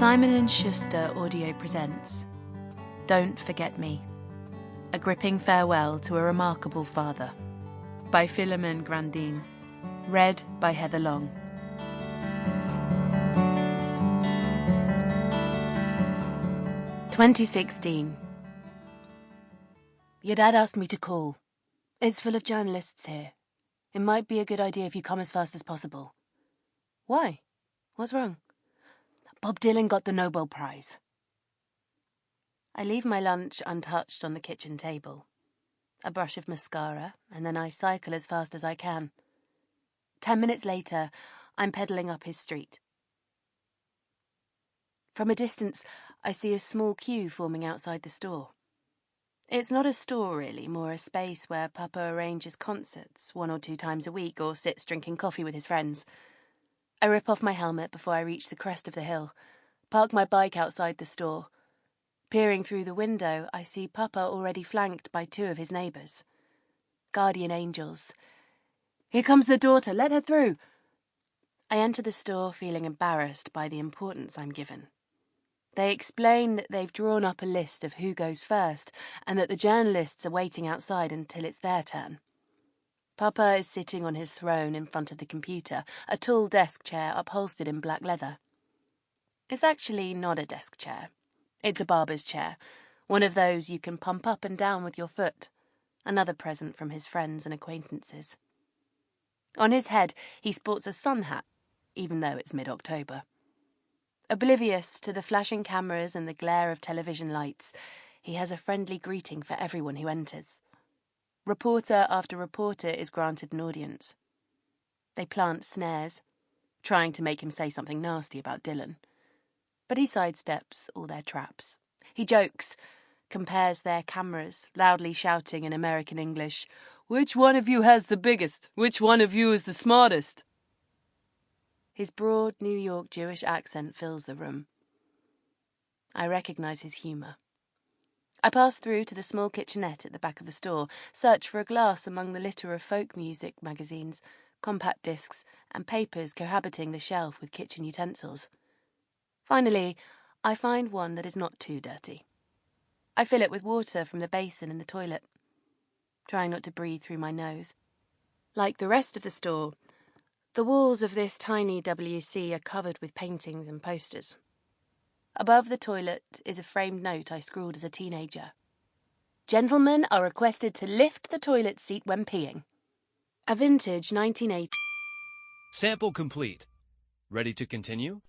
Simon & Schuster Audio presents Don't Forget Me, A Gripping Farewell to a Remarkable Father by Philomene Grandin, read by Heather Long. "2016. Your dad asked me to call. It's full of journalists here. It might be a good idea if you come as fast as possible." "Why? What's wrong?" "Bob Dylan got the Nobel Prize." I leave my lunch untouched on the kitchen table. A brush of mascara, and then I cycle as fast as I can. 10 minutes later, I'm pedalling up his street. From a distance, I see a small queue forming outside the store. It's not a store, really, more a space where Papa arranges concerts 1 or 2 times a week or sits drinking coffee with his friends. I rip off my helmet before I reach the crest of the hill, park my bike outside the store. Peering through the window, I see Papa already flanked by 2 of his neighbours. Guardian angels. "Here comes the daughter, let her through." I enter the store feeling embarrassed by the importance I'm given. They explain that they've drawn up a list of who goes first and that the journalists are waiting outside until it's their turn. Papa is sitting on his throne in front of the computer, a tall desk chair upholstered in black leather. It's actually not a desk chair. It's a barber's chair, one of those you can pump up and down with your foot, another present from his friends and acquaintances. On his head, he sports a sun hat, even though it's mid-October. Oblivious to the flashing cameras and the glare of television lights, he has a friendly greeting for everyone who enters. Reporter after reporter is granted an audience. They plant snares, trying to make him say something nasty about Dylan. But he sidesteps all their traps. He jokes, compares their cameras, loudly shouting in American English, "Which one of you has the biggest? Which one of you is the smartest?" His broad New York Jewish accent fills the room. I recognize his humour. I pass through to the small kitchenette at the back of the store, search for a glass among the litter of folk music magazines, compact discs, and papers cohabiting the shelf with kitchen utensils. Finally, I find one that is not too dirty. I fill it with water from the basin in the toilet, trying not to breathe through my nose. Like the rest of the store, the walls of this tiny WC are covered with paintings and posters. Above the toilet is a framed note I scrawled as a teenager. "Gentlemen are requested to lift the toilet seat when peeing." A vintage 1980. Sample complete. Ready to continue?